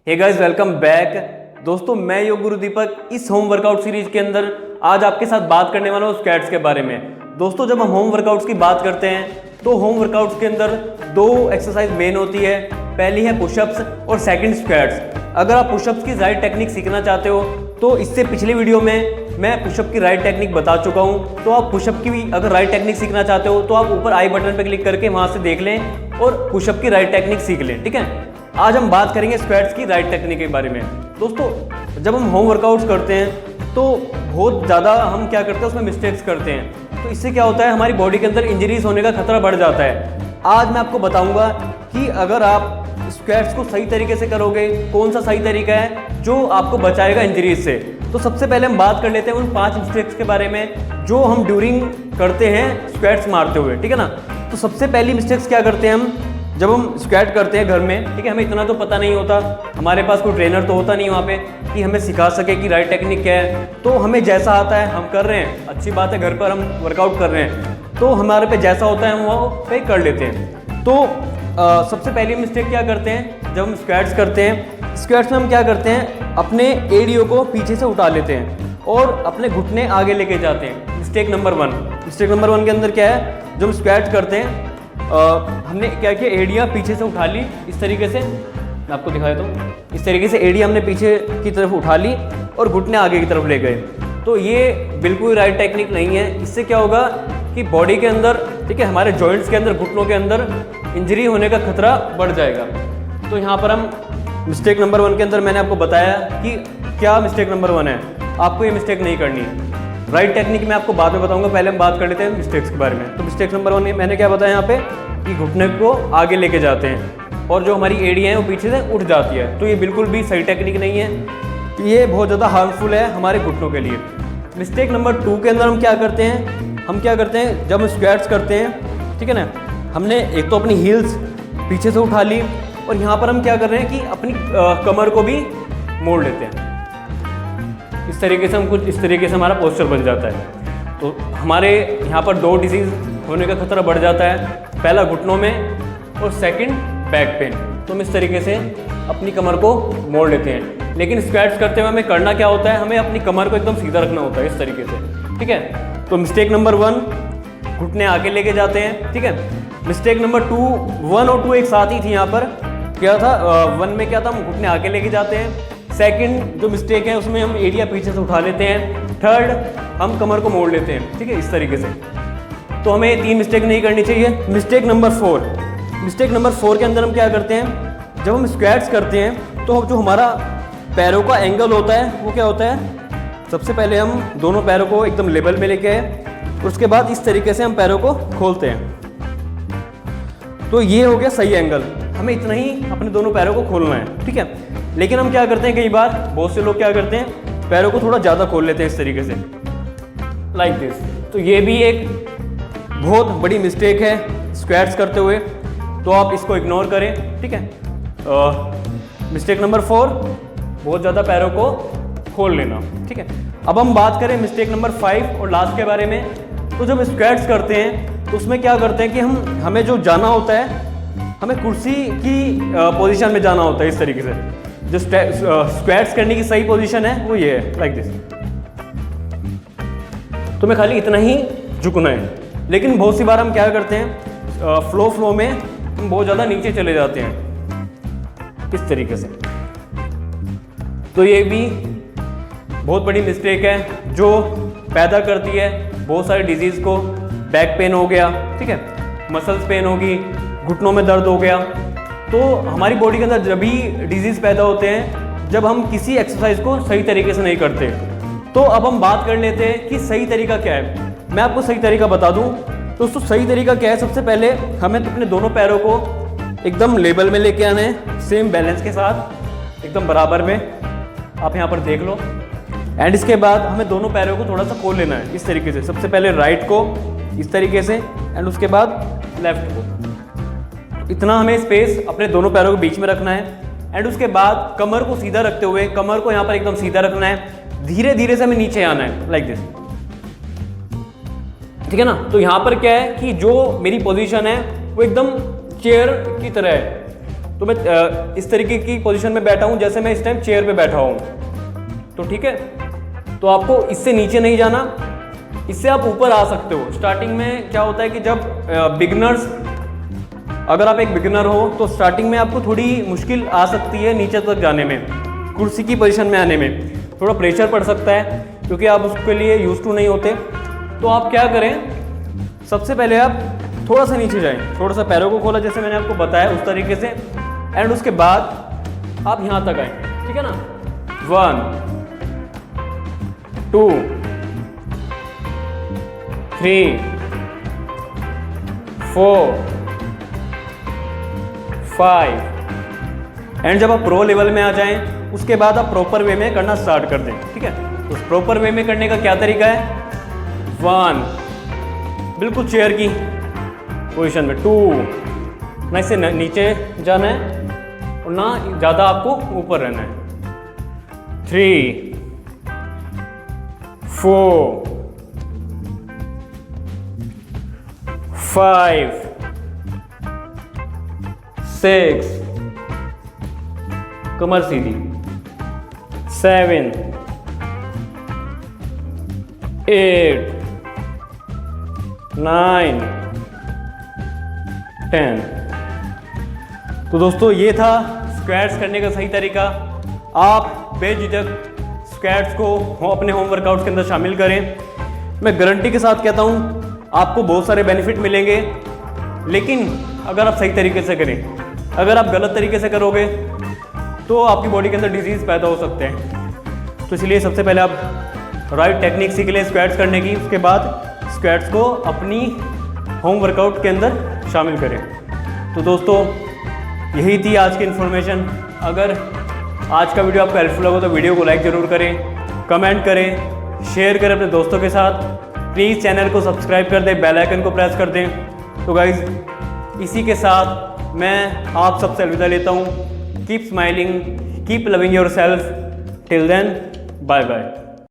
Hey guys, welcome back. दोस्तों, मैं योग गुरु दीपक इस होम वर्कआउट सीरीज के अंदर आज आपके साथ बात करने वाला हूँ स्क्वैट्स के बारे में। दोस्तों, जब हम होम वर्कआउट्स की बात करते हैं तो होम वर्कआउट्स के अंदर दो एक्सरसाइज मेन होती है। पहली है पुशअप्स और सेकंड स्क्वैट्स। अगर आप पुशअप्स की राइट टेक्निक सीखना चाहते हो तो इससे पिछली वीडियो में मैं पुशअप की राइट टेक्निक बता चुका हूँ। तो आप पुशअप की भी अगर राइट टेक्निक सीखना चाहते हो तो आप ऊपर आई बटन पर क्लिक करके वहाँ से देख लें और पुशअप की राइट टेक्निक सीख लें। ठीक है, आज हम बात करेंगे स्क्वैट्स की राइट टेक्निक के बारे में। दोस्तों, जब हम होम वर्कआउट्स करते हैं तो बहुत ज़्यादा हम क्या करते हैं, उसमें मिस्टेक्स करते हैं। तो इससे क्या होता है, हमारी बॉडी के अंदर इंजरीज होने का खतरा बढ़ जाता है। आज मैं आपको बताऊंगा कि अगर आप स्क्वैट्स को सही तरीके से करोगे, कौन सा सही तरीका है जो आपको बचाएगा इंजरीज से। तो सबसे पहले हम बात कर लेते हैं उन 5 मिस्टेक्स के बारे में जो हम ड्यूरिंग करते हैं स्क्वैट्स मारते हुए। ठीक है ना। तो सबसे पहली मिस्टेक्स क्या करते हैं हम जब हम स्क्वैट करते हैं घर में। ठीक है, हमें इतना तो पता नहीं होता, हमारे पास कोई ट्रेनर तो होता नहीं वहाँ पे कि हमें सिखा सके कि राइट टेक्निक क्या है। तो हमें जैसा आता है हम कर रहे हैं, अच्छी बात है, घर पर हम वर्कआउट कर रहे हैं तो हमारे पे जैसा होता है हम वो पे कर लेते हैं। तो सबसे पहली मिस्टेक क्या करते हैं जब हम स्क्वैट्स करते हैं, स्क्वैट्स में हम क्या करते हैं, अपने एडियो को पीछे से उठा लेते हैं और अपने घुटने आगे लेके जाते हैं। Mistake number 1। मिस्टेक नंबर 1 के अंदर क्या है, जब हम स्क्वैट करते हैं हमने क्या किया, एड़ियाँ पीछे से उठा ली इस तरीके से। मैं आपको दिखा देता हूँ। इस तरीके से एड़ियाँ हमने पीछे की तरफ उठा ली और घुटने आगे की तरफ ले गए। तो ये बिल्कुल राइट टेक्निक नहीं है। इससे क्या होगा कि बॉडी के अंदर, ठीक है, हमारे जॉइंट्स के अंदर, घुटनों के अंदर इंजरी होने का खतरा बढ़ जाएगा। तो यहाँ पर हम मिस्टेक नंबर 1 के अंदर मैंने आपको बताया कि क्या मिस्टेक नंबर 1 है, आपको ये मिस्टेक नहीं करनी है। राइट टेक्निक मैं आपको बाद में बताऊंगा, पहले हम बात कर लेते हैं मिस्टेक्स के बारे में। तो मिस्टेक नंबर 1 मैंने क्या बताया यहाँ पे कि घुटने को आगे लेके जाते हैं और जो हमारी एड़ियाँ हैं वो पीछे से उठ जाती है। तो ये बिल्कुल भी सही टेक्निक नहीं है, ये बहुत ज़्यादा हार्मफुल है हमारे घुटनों के लिए। मिस्टेक नंबर 2 के अंदर हम क्या करते हैं, जब हम स्क्वैट्स करते हैं, ठीक है ना, हमने एक तो अपनी हील्स पीछे से उठा ली और यहाँ पर हम क्या कर रहे हैं कि अपनी कमर को भी मोड़ लेते हैं। इस तरीके से हम कुछ इस तरीके से हमारा पोस्चर बन जाता है। तो हमारे यहाँ पर 2 डिजीज़ होने का खतरा बढ़ जाता है, पहला घुटनों में और सेकंड बैक पेन। तो हम इस तरीके से अपनी कमर को मोड़ लेते हैं। लेकिन स्क्वैट्स करते हुए हमें करना क्या होता है, हमें अपनी कमर को एकदम सीधा रखना होता है इस तरीके से। ठीक है, तो मिस्टेक नंबर 1 घुटने आगे लेके जाते हैं। ठीक है, मिस्टेक नंबर 2, 1 और 2 एक साथ ही थी। यहाँ पर क्या था, 1 में क्या था, हम घुटने आगे लेके जाते हैं। सेकंड जो मिस्टेक है उसमें हम एरिया पीछे से उठा लेते हैं। थर्ड, हम कमर को मोड़ लेते हैं। ठीक है, इस तरीके से। तो हमें 3 मिस्टेक नहीं करनी चाहिए। Mistake number 4। मिस्टेक नंबर 4 के अंदर हम क्या करते हैं, जब हम स्क्वैट्स करते हैं तो जो हमारा पैरों का एंगल होता है वो क्या होता है, सबसे पहले हम दोनों पैरों को एकदम लेवल में लेके आए और उसके बाद इस तरीके से हम पैरों को खोलते हैं। तो ये हो गया सही एंगल, हमें इतना ही अपने दोनों पैरों को खोलना है। ठीक है, लेकिन हम क्या करते हैं, कई बार बहुत से लोग क्या करते हैं, पैरों को थोड़ा ज़्यादा खोल लेते हैं इस तरीके से, लाइक दिस। तो ये भी एक बहुत बड़ी मिस्टेक है स्क्वैट्स करते हुए, तो आप इसको इग्नोर करें। ठीक है, मिस्टेक नंबर 4, बहुत ज़्यादा पैरों को खोल लेना। ठीक है, अब हम बात करें मिस्टेक नंबर 5 और लास्ट के बारे में। तो जब स्क्वैट्स करते हैं तो उसमें क्या करते हैं कि हमें जो जाना होता है, हमें कुर्सी की पोजीशन में जाना होता है इस तरीके से। जो स्क्वैट्स करने की सही पोजीशन है वो ये है, लाइक दिस। तो मैं खाली इतना ही झुकना है। लेकिन बहुत सी बार हम क्या करते हैं, फ्लो में हम बहुत ज़्यादा नीचे चले जाते हैं इस तरीके से। तो ये भी बहुत बड़ी मिस्टेक है जो पैदा करती है बहुत सारे डिजीज़ को। बैक पेन हो गया, ठीक है, मसल्स पेन होगी, घुटनों में दर्द हो गया। तो हमारी बॉडी के अंदर जब भी डिजीज़ पैदा होते हैं जब हम किसी एक्सरसाइज को सही तरीके से नहीं करते। तो अब हम बात कर लेते हैं कि सही तरीका क्या है। मैं आपको सही तरीका बता दूं। दोस्तों, सही तरीका क्या है, सबसे पहले हमें अपने दोनों पैरों को एकदम लेवल में लेके आना है, सेम बैलेंस के साथ एकदम बराबर में। आप यहाँ पर देख लो। एंड इसके बाद हमें दोनों पैरों को थोड़ा सा खोल लेना है इस तरीके से। सबसे पहले राइट को इस तरीके से एंड उसके बाद लेफ्ट को। इतना हमें स्पेस अपने दोनों पैरों के बीच में रखना है। एंड उसके बाद कमर को सीधा रखते हुए, कमर को यहाँ पर एकदम सीधा रखना है। धीरे धीरे से हमें नीचे आना है, लाइक दिस। ठीक है ना। तो यहाँ पर क्या है कि जो मेरी पोजीशन है वो एकदम चेयर की तरह है। तो मैं इस तरीके की पोजीशन में बैठा हूँ जैसे मैं इस टाइम चेयर पे बैठा हूँ। तो ठीक है, तो आपको इससे नीचे नहीं जाना, इससे आप ऊपर आ सकते हो। स्टार्टिंग में क्या होता है कि जब बिगनर्स, अगर आप एक बिगनर हो तो स्टार्टिंग में आपको थोड़ी मुश्किल आ सकती है नीचे तक जाने में, कुर्सी की पोजीशन में आने में थोड़ा प्रेशर पड़ सकता है क्योंकि आप उसके लिए यूज टू नहीं होते। तो आप क्या करें, सबसे पहले आप थोड़ा सा नीचे जाएं, थोड़ा सा पैरों को खोला जैसे मैंने आपको बताया उस तरीके से, एंड उसके बाद आप यहाँ तक आए, ठीक है ना। 1 2 3 4 5 एंड जब आप प्रो लेवल में आ जाएं उसके बाद आप प्रॉपर वे में करना स्टार्ट कर दें, ठीक है। उस प्रॉपर वे में करने का क्या तरीका है, 1 बिल्कुल चेयर की पोजीशन में, 2 ना इससे नीचे जाना है और ना ज़्यादा आपको ऊपर रहना है, 3 4 5 6 कमर सीधी, 7 8 9 10। तो दोस्तों ये था स्क्वाट्स करने का सही तरीका। आप बेझिझक स्क्वाट्स को अपने होम वर्कआउट्स के अंदर शामिल करें। मैं गारंटी के साथ कहता हूँ आपको बहुत सारे बेनिफिट मिलेंगे, लेकिन अगर आप सही तरीके से करें। अगर आप गलत तरीके से करोगे तो आपकी बॉडी के अंदर डिजीज़ पैदा हो सकते हैं। तो इसलिए सबसे पहले आप राइट टेक्निक सीख लें स्क्वाट्स करने की, उसके बाद स्क्वाट्स को अपनी होम वर्कआउट के अंदर शामिल करें। तो दोस्तों यही थी आज की इन्फॉर्मेशन। अगर आज का वीडियो आपको हेल्पफुल लगा तो वीडियो को लाइक ज़रूर करें, कमेंट करें, शेयर करें अपने दोस्तों के साथ। प्लीज़ चैनल को सब्सक्राइब कर दें, बेल आइकन को प्रेस कर दें। तो गाइज़ इसी के साथ मैं आप सबसे अलविदा लेता हूँ। Keep smiling, keep loving yourself. Till then, bye bye.